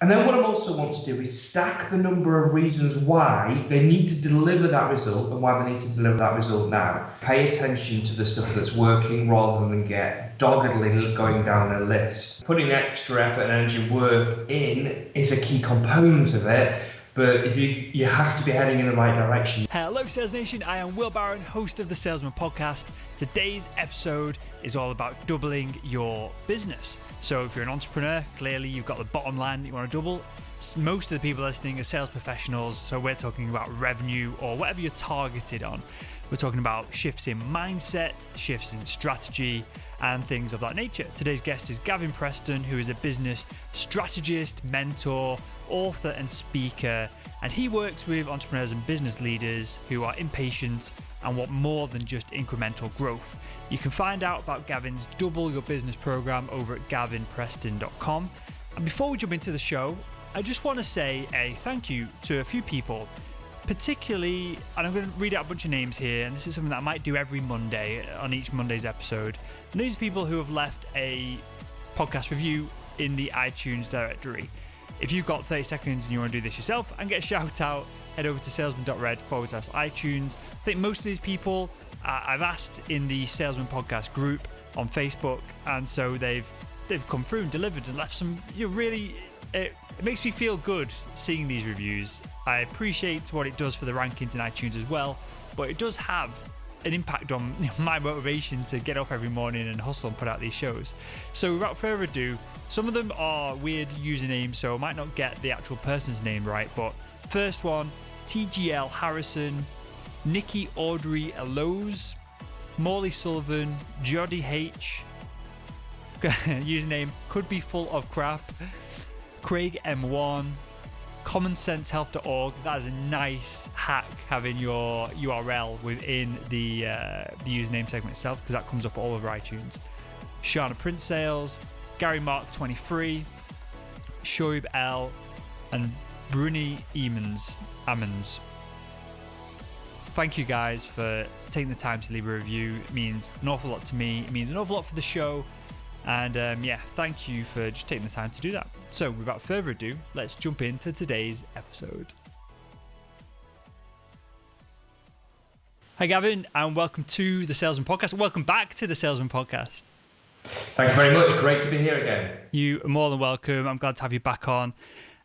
And then what I also want to do is stack the number of reasons why they need to deliver that result and why they need to deliver that result now. Pay attention to the stuff that's working rather than get doggedly going down a list. Putting extra effort and energy and work in is a key component of it, but if you have to be heading in the right direction. Hello Sales Nation, I am Will Barron, host of the Salesman Podcast. Today's episode is all about doubling your business. So if you're an entrepreneur, clearly you've got the bottom line that you want to double. Most of the people listening are sales professionals, so we're talking about revenue or whatever you're targeted on. We're talking about shifts in mindset, shifts in strategy, and things of that nature. Today's guest is Gavin Preston, who is a business strategist, mentor, author, and speaker. And he works with entrepreneurs and business leaders who are impatient and want more than just incremental growth. You can find out about Gavin's Double Your Business program over at gavinpreston.com. And before we jump into the show, I just want to say a thank you to a few people, particularly, and I'm going to read out a bunch of names here, and this is something that I might do every Monday on each Monday's episode. And these are people who have left a podcast review in the iTunes directory. If you've got 30 seconds and you want to do this yourself and get a shout out, head over to salesman.red/iTunes. I think most of these people I've asked in the Salesman Podcast group on Facebook, and so they've come through and delivered and left some really. It makes me feel good seeing these reviews. I appreciate what it does for the rankings in iTunes as well, but it does have an impact on my motivation to get up every morning and hustle and put out these shows. So without further ado, some of them are weird usernames, so I might not get the actual person's name right, but first one, TGL Harrison, Nikki Audrey Eloise, Morley Sullivan, Joddy H, username could be full of crap, Craig M1, commonsensehealth.org. That is a nice hack, having your URL within the username segment itself, because that comes up all over iTunes. Shana Prince Sales, Gary Mark 23, Shoaib L, and Bruni Ammons. Thank you guys for taking the time to leave a review. It means an awful lot to me. It means an awful lot for the show. And thank you for just taking the time to do that. So without further ado, let's jump into today's episode. Hi Gavin, and welcome to the Salesman Podcast. Welcome back to the Salesman Podcast. Thank you very much. Great to be here again. You are more than welcome. I'm glad to have you back on.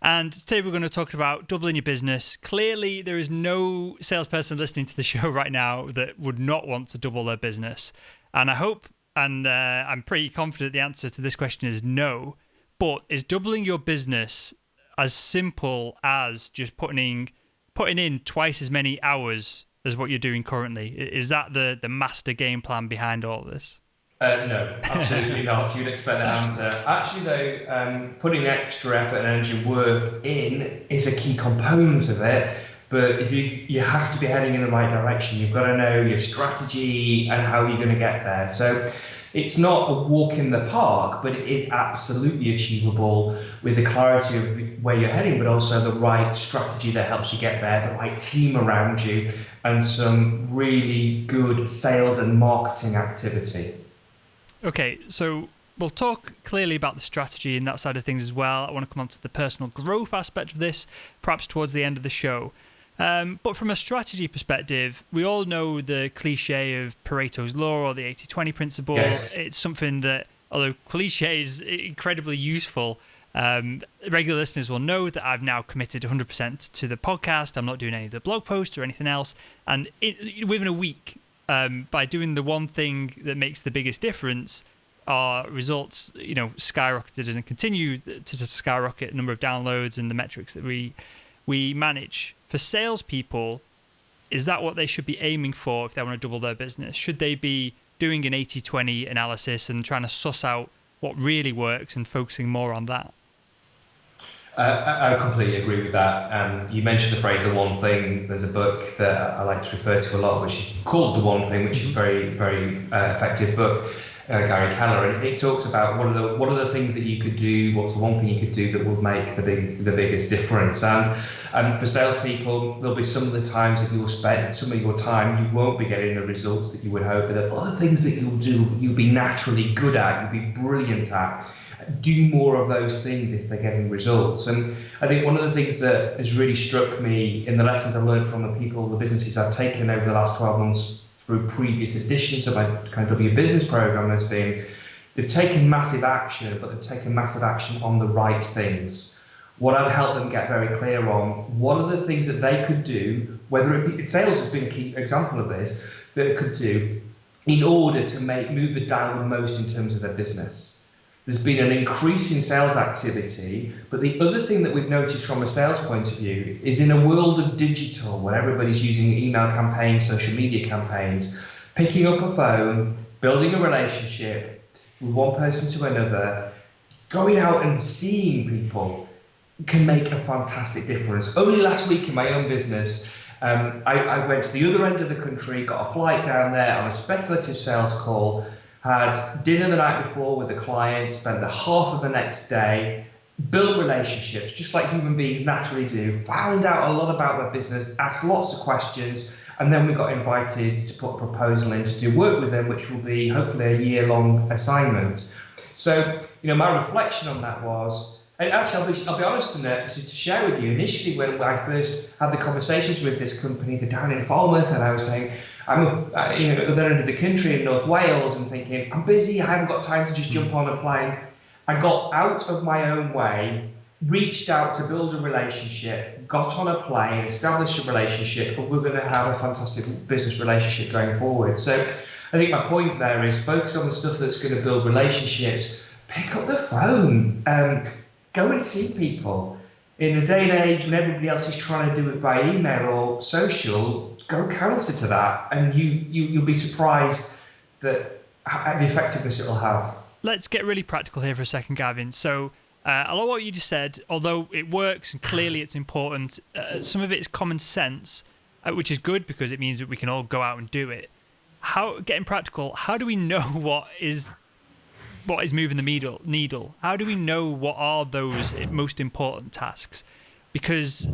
And today we're going to talk about doubling your business. Clearly, there is no salesperson listening to the show right now that would not want to double their business. And I hope, and I'm pretty confident the answer to this question is no. But is doubling your business as simple as just putting in twice as many hours as what you're doing currently? Is that the master game plan behind all this? No, absolutely not. You'd expect that answer. Actually, though, putting extra effort and energy and work in is a key component of it. But if you have to be heading in the right direction, you've got to know your strategy and how you're going to get there. So it's not a walk in the park, but it is absolutely achievable with the clarity of where you're heading, but also the right strategy that helps you get there, the right team around you, and some really good sales and marketing activity. Okay, so we'll talk clearly about the strategy and that side of things as well. I want to come on to the personal growth aspect of this, perhaps towards the end of the show. But from a strategy perspective, we all know the cliche of Pareto's Law or the 80-20 principle. Yes. It's something that, although cliche, is incredibly useful. Regular listeners will know that I've now committed 100% to the podcast. I'm not doing any of the blog posts or anything else. And within a week, by doing the one thing that makes the biggest difference, our results, skyrocketed and continue to skyrocket. Number of downloads and the metrics that we manage. For salespeople, is that what they should be aiming for if they want to double their business? Should they be doing an 80-20 analysis and trying to suss out what really works and focusing more on that? I completely agree with that. You mentioned the phrase "the one thing." There's a book that I like to refer to a lot, which is called "The One Thing," which is a very, very effective book. Gary Keller, and it talks about what are the things that you could do. What's the one thing you could do that would make the biggest difference? And for salespeople, there'll be some of the times that you'll spend some of your time you won't be getting the results that you would hope. But there are other things that you'll do, you'll be naturally good at, you'll be brilliant at. do more of those things if they're getting results. And I think one of the things that has really struck me in the lessons I've learned from the people, the businesses I've taken over the last 12 months through previous editions of my kind of W Business program has been, they've taken massive action, but they've taken massive action on the right things. What I've helped them get very clear on, what are the things that they could do, whether it be, sales has been a key example of this, that it could do in order to move the dial the most in terms of their business. There's been an increase in sales activity, but the other thing that we've noticed from a sales point of view is in a world of digital, where everybody's using email campaigns, social media campaigns, picking up a phone, building a relationship with one person to another, going out and seeing people can make a fantastic difference. Only last week in my own business, I went to the other end of the country, got a flight down there on a speculative sales call, had dinner the night before with a client, spent the half of the next day, build relationships, just like human beings naturally do, found out a lot about their business, asked lots of questions, and then we got invited to put a proposal in to do work with them, which will be hopefully a year-long assignment. So, my reflection on that was, and actually, I'll be honest to share with you, initially when I first had the conversations with this company, they're down in Falmouth, and I was saying, I'm at the other end of the country in North Wales, and thinking, I'm busy, I haven't got time to just jump on a plane. I got out of my own way, reached out to build a relationship, got on a plane, established a relationship, and we're going to have a fantastic business relationship going forward. So I think my point there is focus on the stuff that's going to build relationships, pick up the phone, go and see people. In a day and age when everybody else is trying to do it by email or social, go counter to that, and you'll be surprised that the effectiveness it'll have. Let's get really practical here for a second, Gavin. So a lot of what you just said, although it works and clearly it's important, some of it is common sense, which is good because it means that we can all go out and do it. Getting practical, how do we know what is moving the needle? How do we know what are those most important tasks? Because,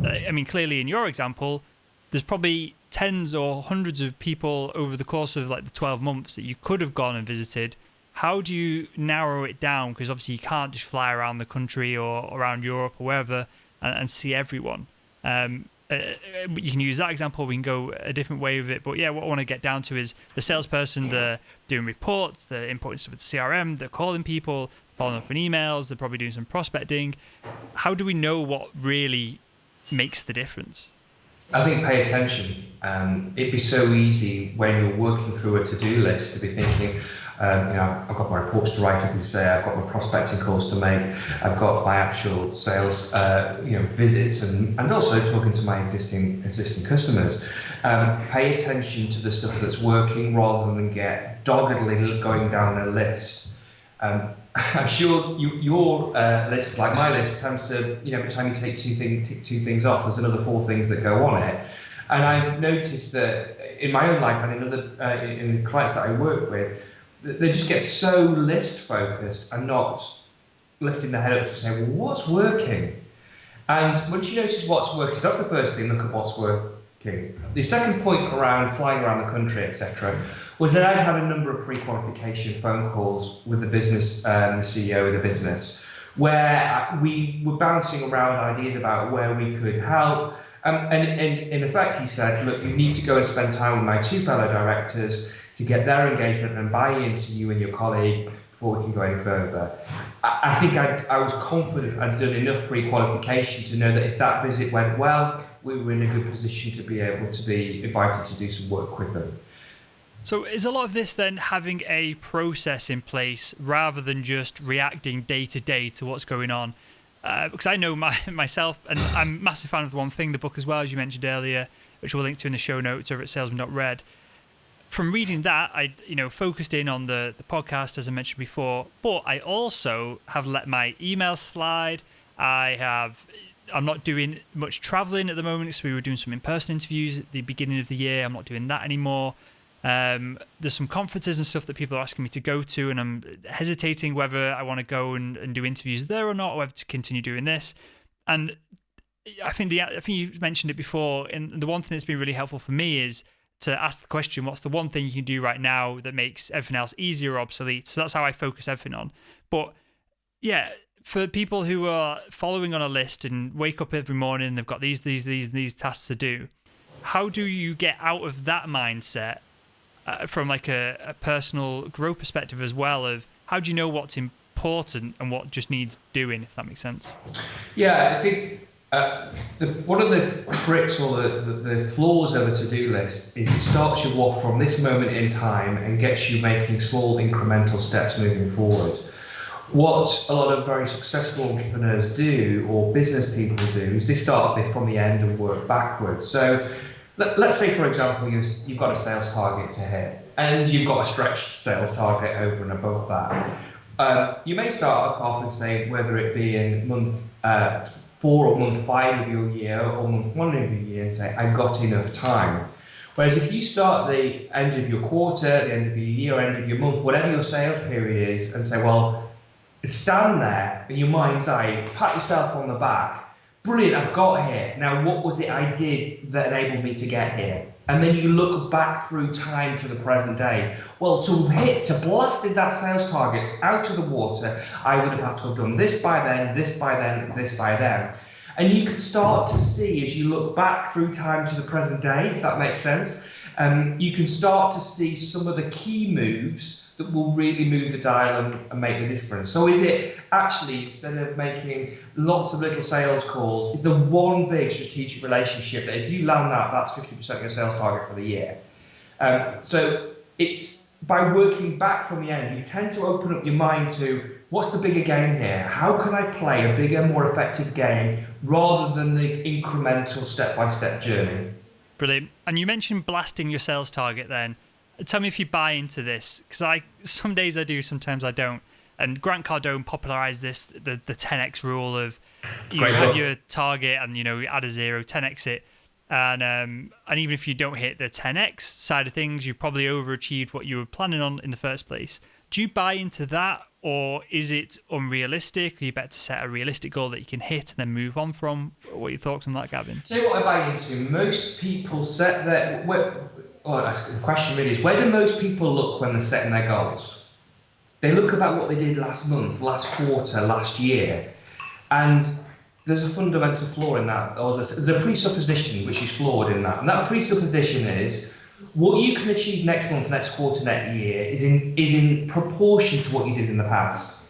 clearly in your example, there's probably tens or hundreds of people over the course of like the 12 months that you could have gone and visited. How do you narrow it down? Because obviously you can't just fly around the country or around Europe or wherever and see everyone. You can use that example, we can go a different way with it, but yeah, what I want to get down to is the salesperson, they're doing reports, they're importing stuff with CRM, they're calling people, following up on emails, they're probably doing some prospecting. How do we know what really makes the difference? I think pay attention. It'd be so easy when you're working through a to-do list to be thinking, I've got my reports to write up and say, I've got my prospecting calls to make, I've got my actual sales, visits, and also talking to my existing customers. Pay attention to the stuff that's working rather than get doggedly going down a list. I'm sure your list, like my list, tends to, every time you take tick two things off, there's another 4 things that go on it. And I've noticed that in my own life and in the clients that I work with, they just get so list focused and not lifting their head up to say, well, what's working? And once you notice what's working, so that's the first thing, look at what's working. The second point around flying around the country, etc., was that I'd had a number of pre-qualification phone calls with the business, the CEO of the business, where we were bouncing around ideas about where we could help. And in effect, he said, look, you need to go and spend time with my 2 fellow directors to get their engagement and buy into you and your colleague before we can go any further. I think I was confident I'd done enough pre-qualification to know that if that visit went well, we were in a good position to be able to be invited to do some work with them. So is a lot of this then having a process in place rather than just reacting day to day to what's going on? Because I know myself, and I'm a massive fan of The One Thing, the book as well, as you mentioned earlier, which we'll link to in the show notes over at salesman.red. From reading that, I focused in on the podcast, as I mentioned before, but I also have let my emails slide. I'm not doing much traveling at the moment, so we were doing some in-person interviews at the beginning of the year. I'm not doing that anymore. There's some conferences and stuff that people are asking me to go to, and I'm hesitating whether I want to go and do interviews there or not, or whether to continue doing this. And I think you mentioned it before, and the one thing that's been really helpful for me is to ask the question, what's the one thing you can do right now that makes everything else easier or obsolete? So that's how I focus everything on. But Yeah, for people who are following on a list and wake up every morning, they've got these tasks to do. How do you get out of that mindset from like a personal growth perspective as well? Of how do you know what's important and what just needs doing, if that makes sense? Yeah, I think one of the tricks or the flaws of a to-do list is it starts you off from this moment in time and gets you making small incremental steps moving forward. What a lot of very successful entrepreneurs do, or business people do, is they start from the end and work backwards. So let's say, for example, you've got a sales target to hit and you've got a stretched sales target over and above that. You may start off and say, whether it be in month 4 or month 5 of your year or month 1 of your year, and say, I've got enough time. Whereas if you start the end of your quarter, the end of your year, end of your month, whatever your sales period is, and say, well, stand there in your mind's eye, pat yourself on the back. Brilliant, I've got here. Now, what was it I did that enabled me to get here? And then you look back through time to the present day. Well, to blasted that sales target out of the water, I would have had to have done this by then, this by then, this by then. And you can start to see, as you look back through time to the present day, if that makes sense, you can start to see some of the key moves that will really move the dial and make the difference. So is it actually, instead of making lots of little sales calls, is the one big strategic relationship that if you land that's 50% of your sales target for the year. So it's by working back from the end, you tend to open up your mind to what's the bigger game here? How can I play a bigger, more effective game rather than the incremental step-by-step journey? Brilliant. And you mentioned blasting your sales target then. Tell me if you buy into this, because some days I do, sometimes I don't. And Grant Cardone popularized this, the 10x rule of you have your target and you add a 0, 10x it, and even if you don't hit the 10x side of things, you've probably overachieved what you were planning on in the first place. Do you buy into that, or is it unrealistic? Are you better to set a realistic goal that you can hit and then move on from? What are your thoughts on that, Gavin? Tell you what I buy into. Most people set their the question really is, where do most people look when they're setting their goals? They look about what they did last month, last quarter, last year. And there's a fundamental flaw in that. There's a presupposition which is flawed in that. And that presupposition is, what you can achieve next month, next quarter, next year is in proportion to what you did in the past.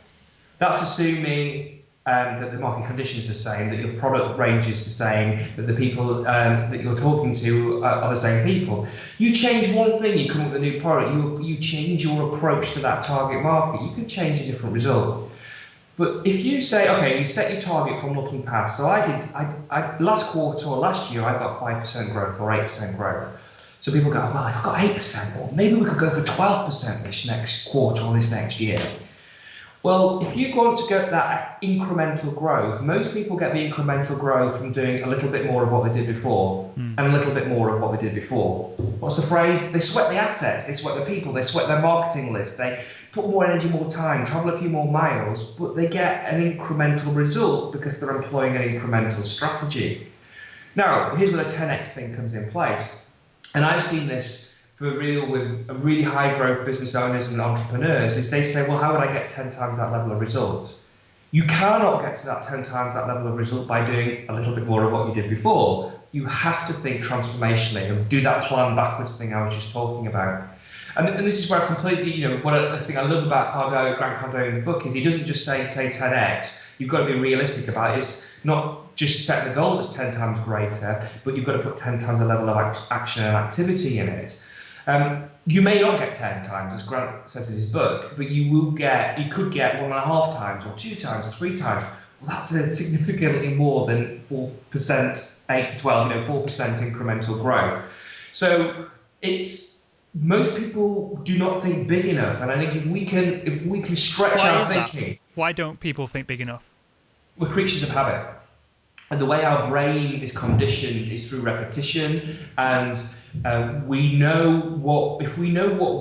That's assuming that the market conditions are the same, that your product range is the same, that the people that you're talking to are the same people. You change one thing, you come up with a new product, you change your approach to that target market, you could change a different result. But if you say, okay, you set your target from looking past, so I last quarter or last year, I got 5% growth or 8% growth. So people go, well, I've got 8%, well, maybe we could go for 12% this next quarter or this next year. Well, if you want to get that incremental growth, most people get the incremental growth from doing a little bit more of what they did before and a little bit more of what they did before. What's the phrase? They sweat the assets, they sweat the people, they sweat their marketing list, they put more energy, more time, travel a few more miles, but they get an incremental result because they're employing an incremental strategy. Now, here's where the 10x thing comes in place. And I've seen this for real with really high growth business owners and entrepreneurs, is they say, well, how would I get 10 times that level of results? You cannot get to that 10 times that level of result by doing a little bit more of what you did before. You have to think transformationally and do that plan backwards thing I was just talking about. And this is where I completely, the thing I love about Grant Cardone's book is he doesn't just say 10x. You've got to be realistic about it. It's not just set the goal that's 10 times greater, but you've got to put 10 times the level of action and activity in it. You may not get 10 times, as Grant says in his book, but you could get 1.5 times or 2 times or 3 times. Well, that's significantly more than 4%, 8 to 12, 4% incremental growth. So most people do not think big enough, and I think if we can stretch our thinking. Why don't people think big enough? We're creatures of habit. And the way our brain is conditioned is through repetition, and if we know what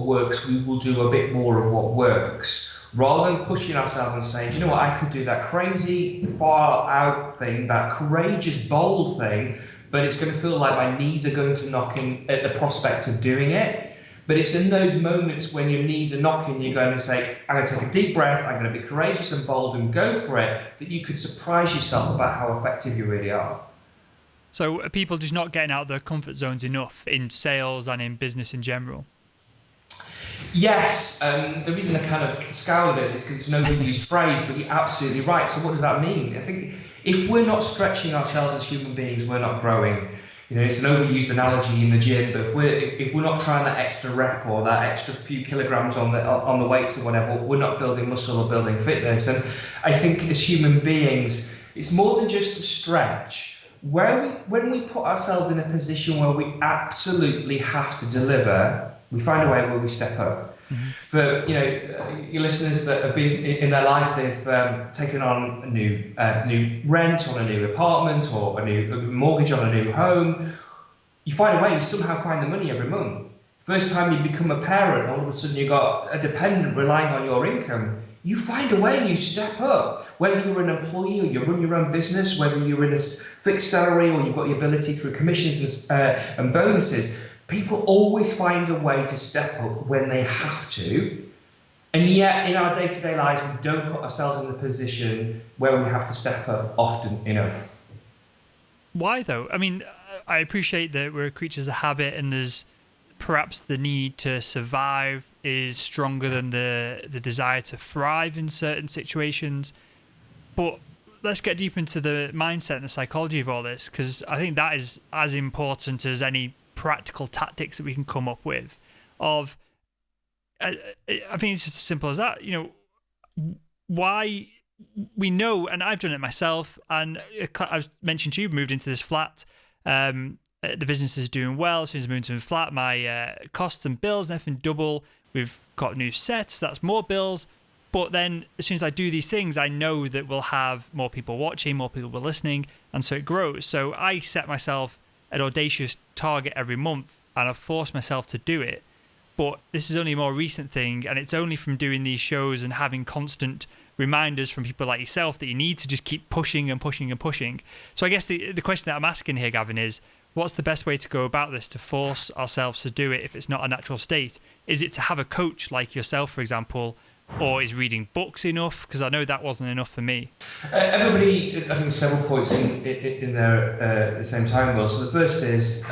works, we will do a bit more of what works, rather than pushing ourselves and saying, do you know what, I could do that crazy far out thing, that courageous bold thing, but it's going to feel like my knees are going to knock in at the prospect of doing it. But it's in those moments when your knees are knocking, you're going to say, I'm going to take a deep breath, I'm going to be courageous and bold and go for it, that you could surprise yourself about how effective you really are. So are people just not getting out of their comfort zones enough in sales and in business in general? Yes, the reason I kind of scowled at it is because it's an overused phrase, but you're absolutely right. So what does that mean? I think if we're not stretching ourselves as human beings, we're not growing. You know, it's an overused analogy in the gym, but if we're not trying that extra rep or that extra few kilograms on the weights or whatever, we're not building muscle or building fitness. And I think as human beings, it's more than just a stretch. When we put ourselves in a position where we absolutely have to deliver, we find a way where we step up. Mm-hmm. For your listeners that have been in their life, they've taken on a new rent on a new apartment or a new mortgage on a new home. You find a way, you somehow find the money every month. First time you become a parent, all of a sudden you've got a dependent relying on your income. You find a way and you step up. Whether you're an employee or you run your own business, whether you're in a fixed salary or you've got the ability through commissions and bonuses, people always find a way to step up when they have to. And yet, in our day-to-day lives, we don't put ourselves in the position where we have to step up often enough. Why, though? I mean, I appreciate that we're creatures of habit and there's perhaps the need to survive is stronger than the desire to thrive in certain situations. But let's get deeper into the mindset and the psychology of all this, because I think that is as important as any practical tactics that we can come up with. I think it's just as simple as that. You know, why we know, and I've done it myself, and I've mentioned to you, moved into this flat. The business is doing well. As soon as I moved into the flat, my costs and bills and everything double. We've got new sets, that's more bills. But then as soon as I do these things, I know that we'll have more people watching, more people listening, and so it grows. So I set myself an audacious target every month, and I've forced myself to do it. But this is only a more recent thing, and it's only from doing these shows and having constant reminders from people like yourself that you need to just keep pushing and pushing and pushing. So I guess the question that I'm asking here, Gavin, is what's the best way to go about this to force ourselves to do it if it's not a natural state? Is it to have a coach like yourself, for example, or is reading books enough? Because I know that wasn't enough for me. Everybody, I think, several points in there at the same time, Will. So the first is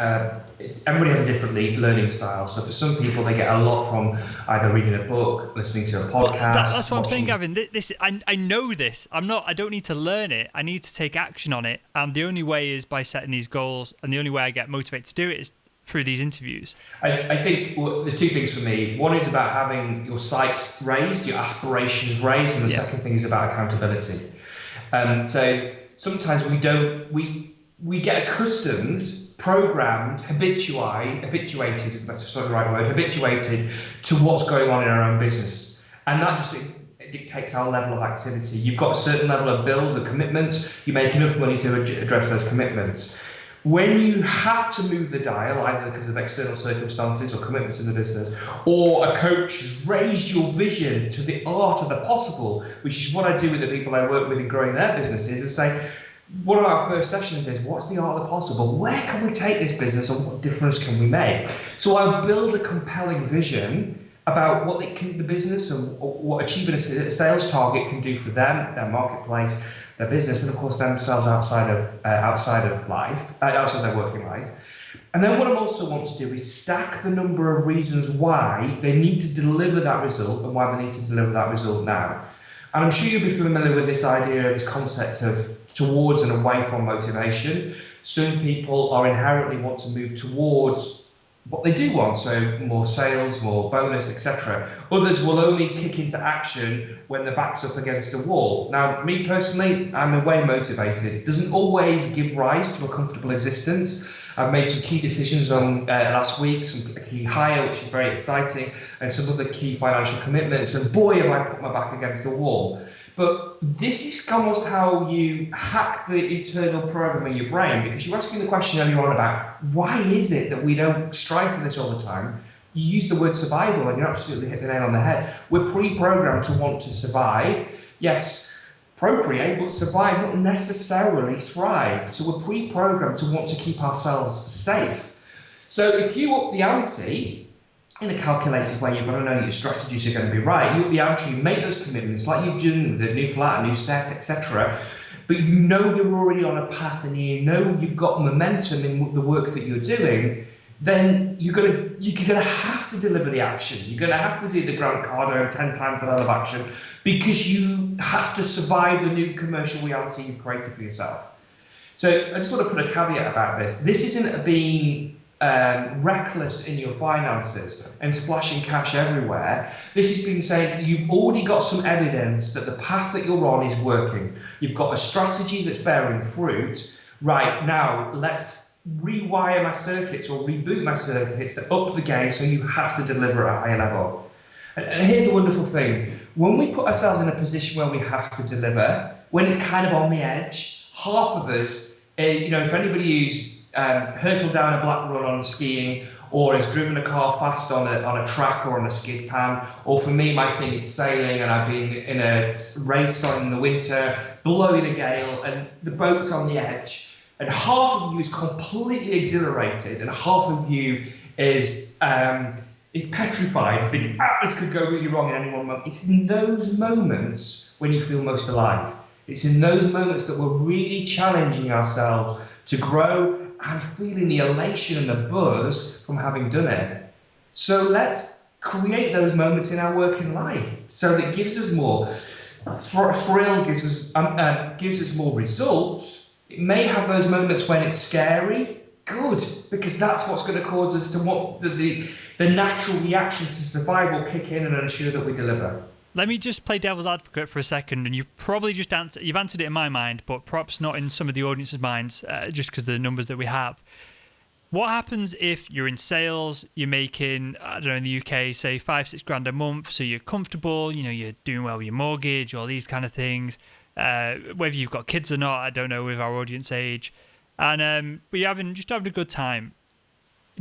everybody has a different learning style. So for some people, they get a lot from either reading a book, listening to a podcast. That's what I'm saying, Gavin. I know this. I don't need to learn it. I need to take action on it. And the only way is by setting these goals. And the only way I get motivated to do it is through these interviews. I think there's two things for me. One is about having your sights raised, your aspirations raised, and the second thing is about accountability. So sometimes we get accustomed, programmed, habituated is that's the right word, habituated to what's going on in our own business, and that just it dictates our level of activity. You've got a certain level of bills or commitments. You make enough money to address those commitments. When you have to move the dial, either because of external circumstances or commitments in the business, or a coach has raised your vision to the art of the possible, which is what I do with the people I work with in growing their businesses, and say, one of our first sessions is, what's the art of the possible? Where can we take this business and what difference can we make? So I build a compelling vision about what the business and what achieving a sales target can do for them, their marketplace, their business, and of course themselves outside of their working life. And then what I also want to do is stack the number of reasons why they need to deliver that result and why they need to deliver that result now. And I'm sure you'll be familiar with this idea, this concept of towards and away from motivation. Some people are inherently want to move towards what they do want, so more sales, more bonus, etc. Others will only kick into action when their back's up against a wall. Now, me personally, I'm way motivated. It doesn't always give rise to a comfortable existence. I've made some key decisions on last week, some key hire, which is very exciting, and some other key financial commitments, and boy, have I put my back against the wall. But this is almost how you hack the internal program in your brain, because you're asking the question earlier on about why is it that we don't strive for this all the time? You use the word survival and you absolutely hit the nail on the head. We're pre-programmed to want to survive. Yes, procreate, but survive, not necessarily thrive. So we're pre-programmed to want to keep ourselves safe. So if you up the ante in a calculated way. You've got to know that your strategies are going to be right. You'll be actually make those commitments like you've done with a new flat, a new set, etc. But you know you're already on a path and you know you've got momentum in the work that you're doing. Then you're gonna have to deliver the action. You're gonna have to do the Grant Cardone 10 times the level of action, because you have to survive the new commercial reality you've created for yourself. So I just want to put a caveat about this. This isn't being reckless in your finances and splashing cash everywhere. This is being saying that you've already got some evidence that the path that you're on is working. You've got a strategy that's bearing fruit. Right, now let's rewire my circuits or reboot my circuits to up the game, so you have to deliver at a higher level. And here's the wonderful thing. When we put ourselves in a position where we have to deliver, when it's kind of on the edge, half of us, if anybody who's hurtled down a black run on skiing, or has driven a car fast on a track or on a skid pan, or for me, my thing is sailing, and I've been in a race in the winter, blowing a gale, and the boat's on the edge, and half of you is completely exhilarated, and half of you is petrified, thinking, this could go really wrong in any one moment. It's in those moments when you feel most alive. It's in those moments that we're really challenging ourselves to grow and feeling the elation and the buzz from having done it. So let's create those moments in our working life, so that it gives us more thrill, gives us more results. It may have those moments when it's scary. Good, because that's what's going to cause us to want the natural reaction to survival kick in and ensure that we deliver. Let me just play devil's advocate for a second, and you've probably just you've answered it in my mind, but perhaps not in some of the audience's minds, just because of the numbers that we have. What happens if you're in sales, you're making, I don't know, in the UK, say $5-6 grand a month, so you're comfortable, you're doing well with your mortgage, all these kind of things, whether you've got kids or not, I don't know, with our audience age, and but you're having a good time.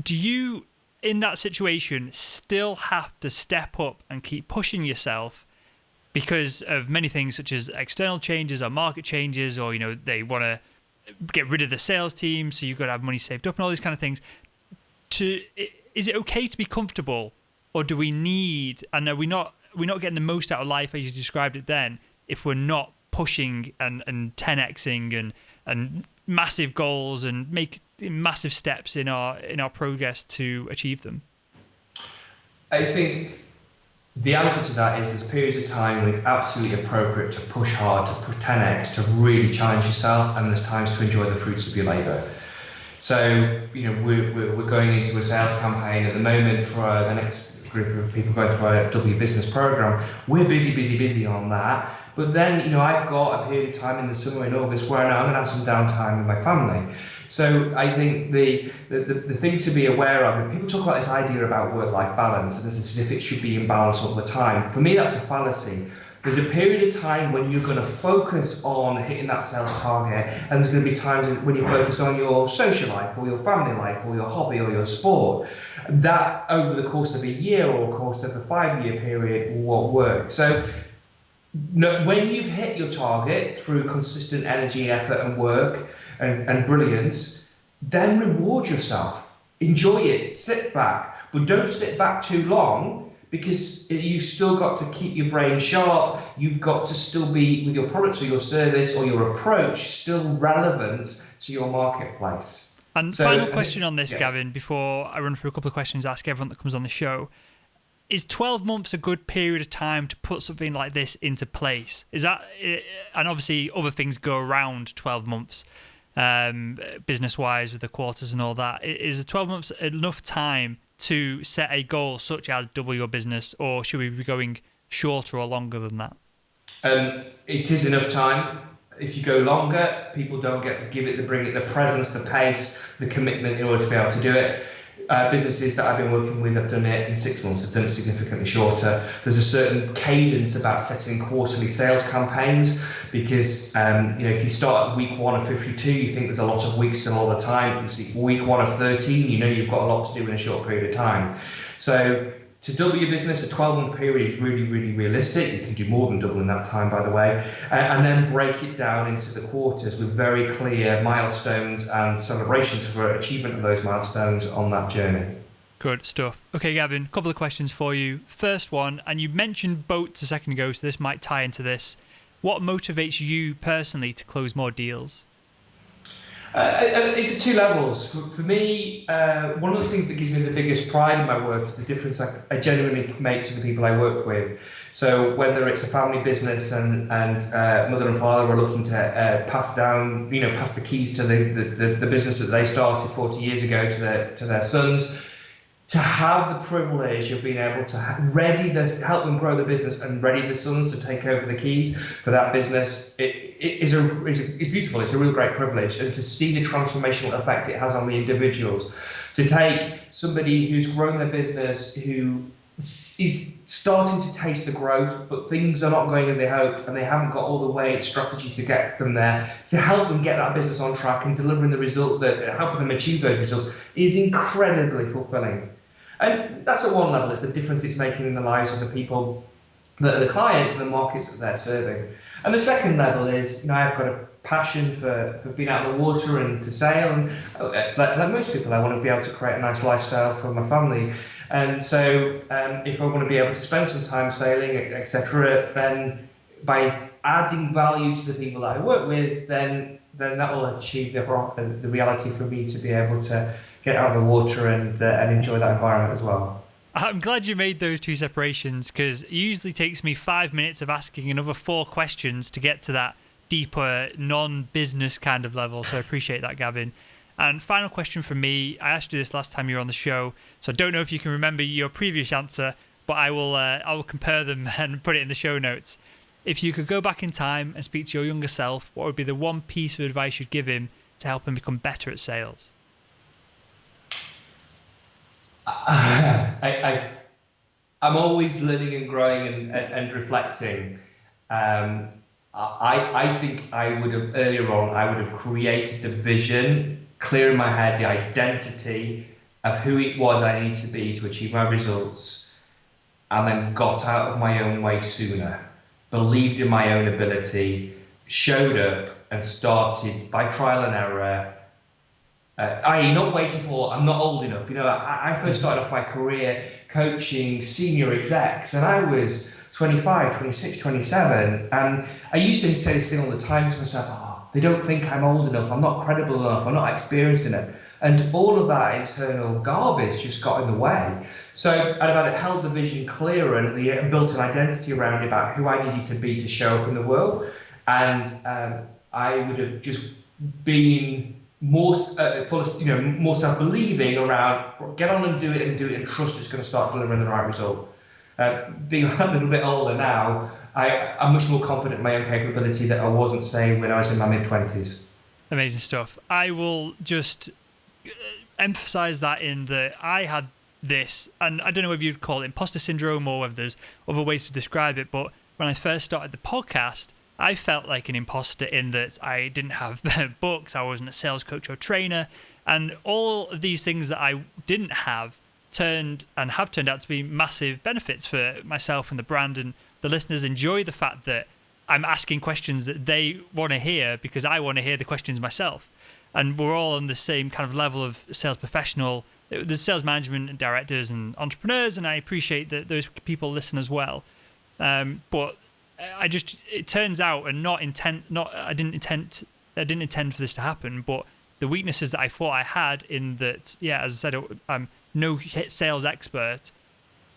Do you, in that situation, still have to step up and keep pushing yourself because of many things, such as external changes or market changes, or they want to get rid of the sales team, so you've got to have money saved up and all these kind of things? Is it okay to be comfortable, or do we need, and are we're not getting the most out of life as you described it then, if we're not pushing and 10xing and massive goals and make massive steps in our progress to achieve them? I think the answer to that is there's periods of time when it's absolutely appropriate to push hard, to push 10x, to really challenge yourself, and there's times to enjoy the fruits of your labour. So, we're going into a sales campaign at the moment for the next group of people going through our W Business program. We're busy on that. But then, I've got a period of time in the summer in August where I know I'm going to have some downtime with my family. So I think the thing to be aware of, people talk about this idea about work-life balance, and as if it should be in balance all the time. For me, that's a fallacy. There's a period of time when you're going to focus on hitting that sales target, and there's going to be times when you focus on your social life, or your family life, or your hobby, or your sport. That, over the course of a year or course of a 5-year period, won't work. So when you've hit your target through consistent energy, effort, and work, and brilliance, then reward yourself. Enjoy it. Sit back. But don't sit back too long, because you've still got to keep your brain sharp. You've got to still be, with your product or your service or your approach, still relevant to your marketplace. And final question on this, Gavin, before I run through a couple of questions I ask everyone that comes on the show. Is 12 months a good period of time to put something like this into place? Is that, and obviously other things go around 12 months, business-wise with the quarters and all that. Is 12 months enough time to set a goal such as double your business, or should we be going shorter or longer than that? It is enough time. If you go longer, people don't bring it the presence, the pace, the commitment in order to be able to do it. Businesses that I've been working with have done it in 6 months, have done it significantly shorter. There's a certain cadence about setting quarterly sales campaigns, because if you start at week 1 of 52, you think there's a lot of weeks and a lot of time. You see week 1 of 13, you've got a lot to do in a short period of time. So to double your business, a 12-month period is really, really realistic. You can do more than double in that time, by the way, and then break it down into the quarters with very clear milestones and celebrations for achievement of those milestones on that journey. Good stuff. Okay, Gavin, a couple of questions for you. First one, and you mentioned boats a second ago, so this might tie into this. What motivates you personally to close more deals? It's at two levels. For me, one of the things that gives me the biggest pride in my work is the difference I genuinely make to the people I work with. So whether it's a family business and mother and father are looking to pass the keys to the business that they started 40 years ago to their sons, to have the privilege of being able to help them grow the business and ready the sons to take over the keys for that business, it's beautiful. It's a real great privilege, and to see the transformational effect it has on the individuals. To take somebody who's grown their business, who is starting to taste the growth, but things are not going as they hoped, and they haven't got all the way strategy to get them there, to help them get that business on track and delivering the result helping them achieve those results is incredibly fulfilling. And that's at one level. It's the difference it's making in the lives of the people, the clients and the markets that they're serving. And the second level is, I've got a passion for being out on the water and to sail. And like most people, I want to be able to create a nice lifestyle for my family. And so if I want to be able to spend some time sailing, etc., then by adding value to the people that I work with, then that will achieve the reality for me to be able to get out of the water and enjoy that environment as well. I'm glad you made those two separations, because it usually takes me 5 minutes of asking another 4 questions to get to that deeper, non-business kind of level. So I appreciate that, Gavin. And final question from me. I asked you this last time you were on the show, so I don't know if you can remember your previous answer, but I will compare them and put it in the show notes. If you could go back in time and speak to your younger self, what would be the one piece of advice you'd give him to help him become better at sales? I'm always learning and growing and reflecting. I think I would have created the vision, clear in my head the identity of who it was I needed to be to achieve my results, and then got out of my own way sooner, believed in my own ability, showed up and started by trial and error. i.e. not waiting for, I'm not old enough. I first started off my career coaching senior execs, and I was 25, 26, 27, and I used to say this thing all the time to myself, they don't think I'm old enough, I'm not credible enough, I'm not experienced in it. And all of that internal garbage just got in the way. So I'd have held the vision clearer and built an identity around it about who I needed to be to show up in the world. And I would have just been more more self-believing around get on and do it and trust it's going to start delivering the right result. Being a little bit older now, I'm much more confident in my own capability that I wasn't, say, when I was in my mid-20s. Amazing stuff. I will just emphasize that in that I had this, and I don't know whether you'd call it imposter syndrome or whether there's other ways to describe it, but when I first started the podcast, I felt like an imposter in that I didn't have books, I wasn't a sales coach or trainer, and all of these things that I didn't have turned out to be massive benefits for myself and the brand, and the listeners enjoy the fact that I'm asking questions that they want to hear because I want to hear the questions myself. And we're all on the same kind of level of sales professional. There's sales management and directors and entrepreneurs, and I appreciate that those people listen as well. But it turns out, and I didn't intend for this to happen, but the weaknesses that I thought I had in that, as I said, I'm no sales expert,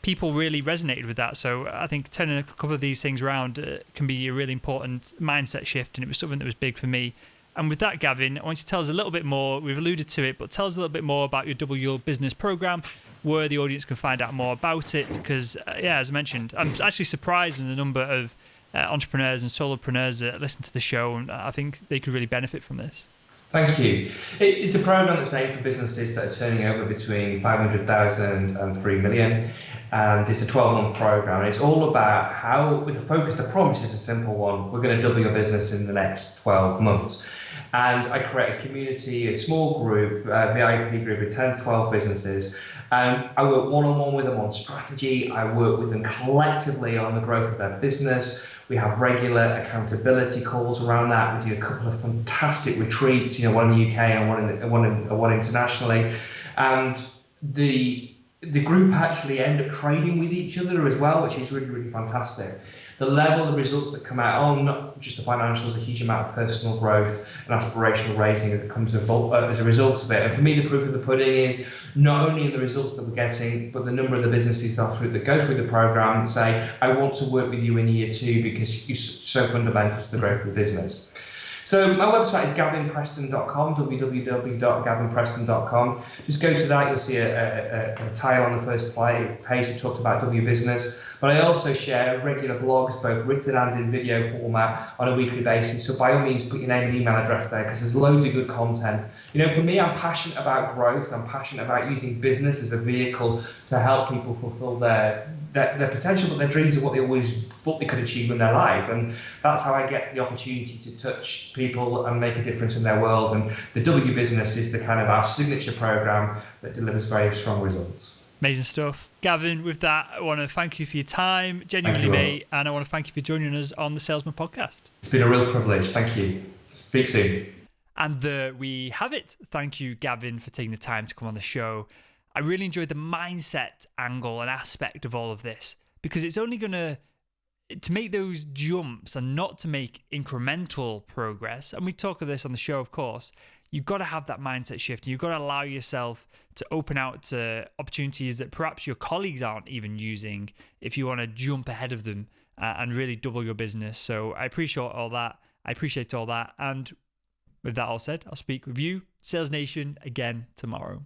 people really resonated with that. So I think turning a couple of these things around can be a really important mindset shift, and it was something that was big for me. And with that, Gavin, I want you to tell us a little bit more. We've alluded to it, but tell us a little bit more about your Double Your Business program, where the audience can find out more about it. Because, as I mentioned, I'm actually surprised in the number of entrepreneurs and solopreneurs that listen to the show, and I think they could really benefit from this. Thank you. It's a program that's aimed for businesses that are turning over between 500,000 and 3 million. And it's a 12-month program. And it's all about how, with the focus, the promise is a simple one. We're going to double your business in the next 12 months. And I create a community, a small group, a VIP group of 10 to 12 businesses. And I work one-on-one with them on strategy. I work with them collectively on the growth of their business. We have regular accountability calls around that. We do a couple of fantastic retreats, one in the UK and one internationally. And the the group actually end up trading with each other as well, which is really, really fantastic. The level of results that come out, not just the financials, a huge amount of personal growth and aspirational raising that comes as a result of it. And for me, the proof of the pudding is not only in the results that we're getting, but the number of the businesses that go through the program and say, I want to work with you in year 2 because you're so fundamental to the growth of the business. So my website is gavinpreston.com, www.gavinpreston.com. Just go to that, you'll see a tile on the first page that talks about W Business. But I also share regular blogs, both written and in video format, on a weekly basis. So by all means, put your name and email address there because there's loads of good content. You know, for me, I'm passionate about growth. I'm passionate about using business as a vehicle to help people fulfill their potential, but their dreams are what they always thought they could achieve in their life. And that's how I get the opportunity to touch people and make a difference in their world. And the W Business is the kind of our signature program that delivers very strong results. Amazing stuff. Gavin, with that, I want to thank you for your time, genuinely, mate, and I want to thank you for joining us on the Salesman Podcast. It's been a real privilege. Thank you. Speak soon. And there we have it. Thank you, Gavin, for taking the time to come on the show. I really enjoyed the mindset angle and aspect of all of this because it's only going to make those jumps and not to make incremental progress. And we talk of this on the show, of course. You've got to have that mindset shift. You've got to allow yourself to open out to opportunities that perhaps your colleagues aren't even using if you want to jump ahead of them and really double your business. So I appreciate all that. And with that all said, I'll speak with you, Sales Nation, again tomorrow.